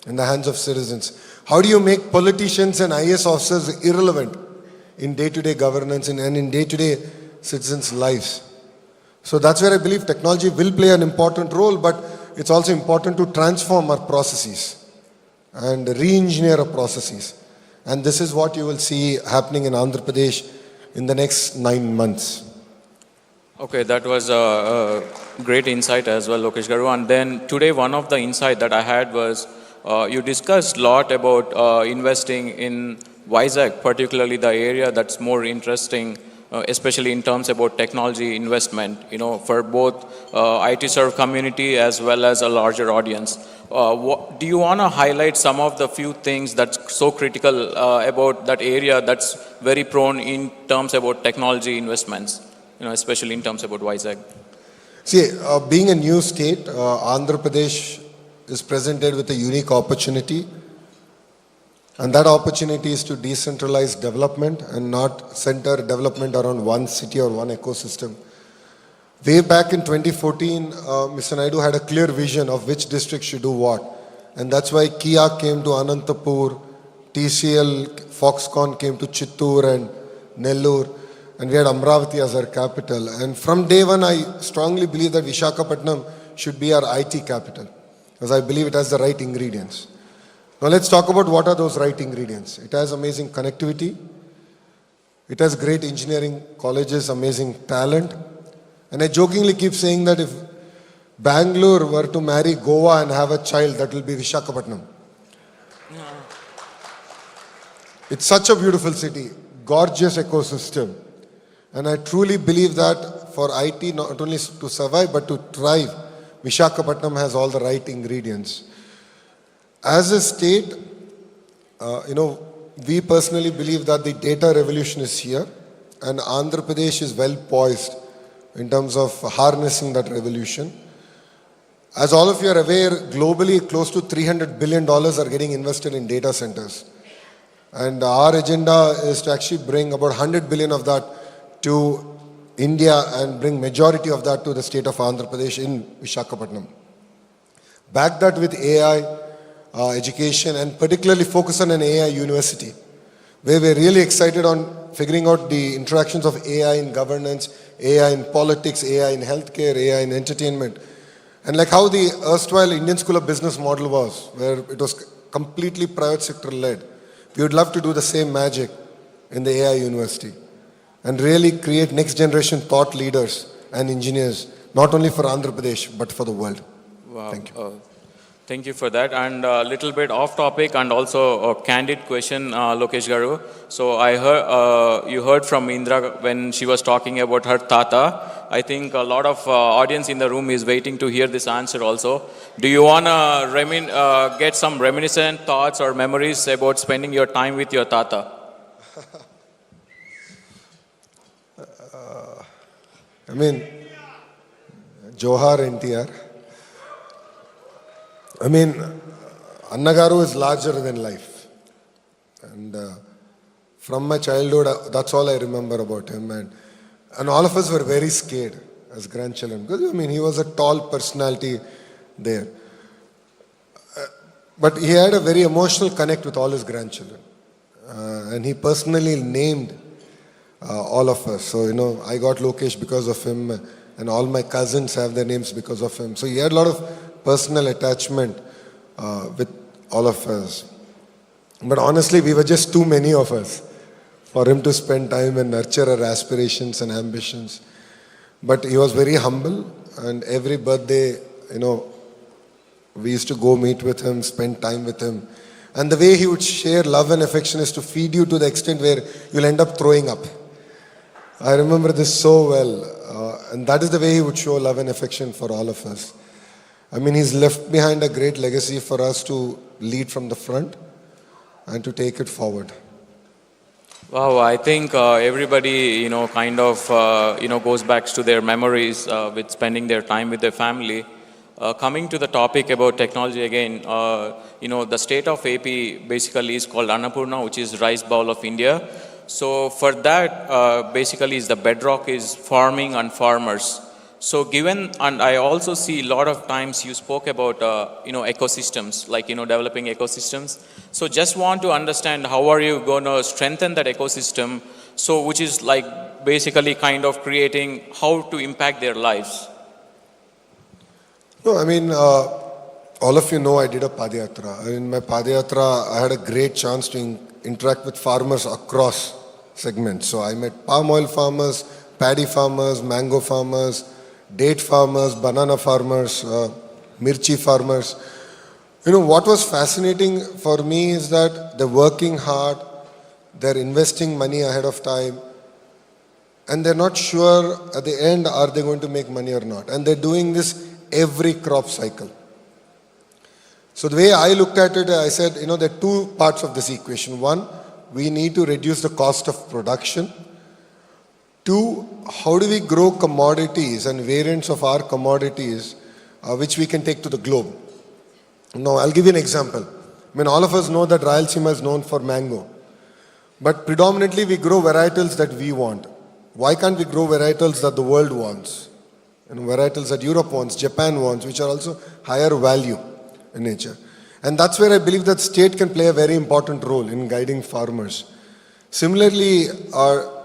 in the hands of citizens? How do you make politicians and IAS officers irrelevant in day-to-day governance and in day-to-day citizens' lives? So that's where I believe technology will play an important role, but it's also important to transform our processes and re-engineer our processes. And this is what you will see happening in Andhra Pradesh in the next 9 months. Okay, that was a great insight as well, Lokesh Garu. And then today, one of the insight that I had was you discussed a lot about investing in Vizag, particularly the area that's more interesting, especially in terms about technology investment, for both IT serve community as well as a larger audience. Do you want to highlight some of the few things that's so critical about that area that's very prone in terms about technology investments, especially in terms about Vizag? See, being a new state, Andhra Pradesh is presented with a unique opportunity. And that opportunity is to decentralize development and not center development around one city or one ecosystem. Way back in 2014, Mr. Naidu had a clear vision of which district should do what. And that's why Kia came to Anantapur, TCL, Foxconn came to Chittoor and Nellore, and we had Amaravati as our capital. And from day one, I strongly believe that Visakhapatnam should be our IT capital, because I believe it has the right ingredients. Now let's talk about what are those right ingredients. It has amazing connectivity. It has great engineering colleges, amazing talent. And I jokingly keep saying that if Bangalore were to marry Goa and have a child, that will be Visakhapatnam. It's such a beautiful city, gorgeous ecosystem. And I truly believe that for IT, not only to survive, but to thrive, Visakhapatnam has all the right ingredients. As a state, we personally believe that the data revolution is here, and Andhra Pradesh is well poised in terms of harnessing that revolution. As all of you are aware, globally close to $300 billion are getting invested in data centers. And our agenda is to actually bring about 100 billion of that to India and bring majority of that to the state of Andhra Pradesh in Visakhapatnam. Back that with AI, education, and particularly focus on an AI university, where we're really excited on figuring out the interactions of AI in governance, AI in politics, AI in healthcare, AI in entertainment. And like how the erstwhile Indian School of Business model was, where it was completely private sector led. We would love to do the same magic in the AI university and really create next generation thought leaders and engineers, not only for Andhra Pradesh, but for the world. Wow. Thank you. Thank you for that. And a little bit off topic and also a candid question, Lokesh Garu. So I heard you heard from Indra when she was talking about her tata. I think a lot of audience in the room is waiting to hear this answer also. Do you want to get some reminiscent thoughts or memories about spending your time with your tata? Johar NTR. Annagaru is larger than life. And from my childhood, that's all I remember about him. And all of us were very scared as grandchildren. Because, he was a tall personality there. But he had a very emotional connect with all his grandchildren. And he personally named all of us. So, I got Lokesh because of him. And all my cousins have their names because of him. So he had a lot of personal attachment with all of us. But honestly, we were just too many of us for him to spend time and nurture our aspirations and ambitions. But he was very humble, and every birthday, we used to go meet with him, spend time with him. And the way he would share love and affection is to feed you to the extent where you'll end up throwing up. I remember this so well. And that is the way he would show love and affection for all of us. He's left behind a great legacy for us to lead from the front and to take it forward. Wow, I think everybody, goes back to their memories with spending their time with their family. Coming to the topic about technology again, the state of AP basically is called Annapurna, which is rice bowl of India. So for that, basically is the bedrock is farming and farmers. So given, and I also see a lot of times you spoke about, ecosystems, like, developing ecosystems. So just want to understand how are you going to strengthen that ecosystem? So which is like basically kind of creating how to impact their lives. No, I mean, all of you know I did a Padayatra. In my Padayatra, I had a great chance to interact with farmers across segments. So I met palm oil farmers, paddy farmers, mango farmers, date farmers, banana farmers, mirchi farmers. What was fascinating for me is that they're working hard, they're investing money ahead of time, and they're not sure at the end are they going to make money or not. And they're doing this every crop cycle. So the way I looked at it, I said, there are two parts of this equation. One, we need to reduce the cost of production. Two, how do we grow commodities and variants of our commodities which we can take to the globe? Now, I'll give you an example. All of us know that Rayalaseema is known for mango. But predominantly we grow varietals that we want. Why can't we grow varietals that the world wants? Varietals that Europe wants, Japan wants, which are also higher value in nature. And that's where I believe that state can play a very important role in guiding farmers. Similarly, our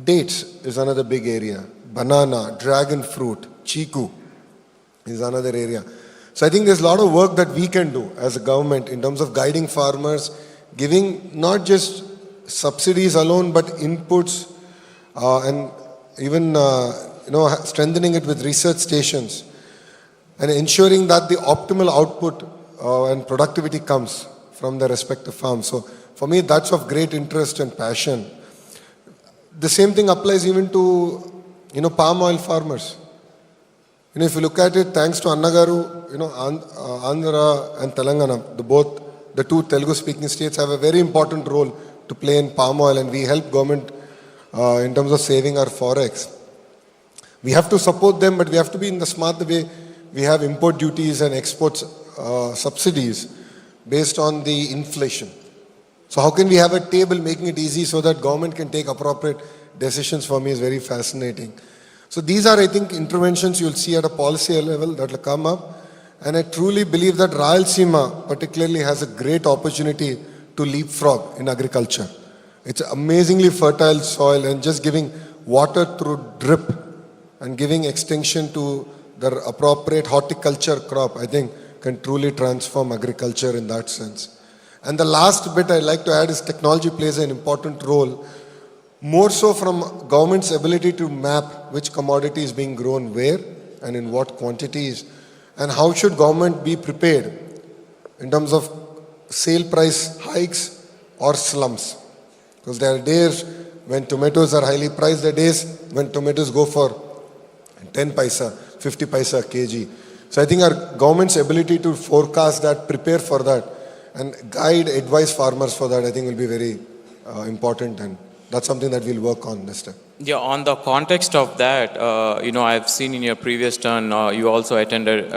dates is another big area. Banana, dragon fruit, chiku is another area. So I think there's a lot of work that we can do as a government in terms of guiding farmers, giving not just subsidies alone, but inputs and even strengthening it with research stations and ensuring that the optimal output and productivity comes from the respective farms. So for me, that's of great interest and passion. The same thing applies even to, palm oil farmers. If you look at it, thanks to Annagaru, Andhra and Telangana, the two Telugu-speaking states have a very important role to play in palm oil, and we help government in terms of saving our forex. We have to support them, but we have to be in the smart way. We have import duties and exports subsidies based on the inflation. So how can we have a table making it easy so that government can take appropriate decisions? For me is very fascinating. So these are, I think, interventions you'll see at a policy level that will come up. And I truly believe that Rayalaseema particularly has a great opportunity to leapfrog in agriculture. It's an amazingly fertile soil, and just giving water through drip and giving extension to the appropriate horticulture crop, I think, can truly transform agriculture in that sense. And the last bit I'd like to add is technology plays an important role, more so from government's ability to map which commodity is being grown where and in what quantities, and how should government be prepared in terms of sale price hikes or slumps. Because there are days when tomatoes are highly priced, there are days when tomatoes go for 10 paisa, 50 paisa kg. So I think our government's ability to forecast that, prepare for that, and guide, advise farmers for that, I think will be very important, and that's something that we'll work on this time. Yeah, on the context of that, I've seen in your previous turn, you also attended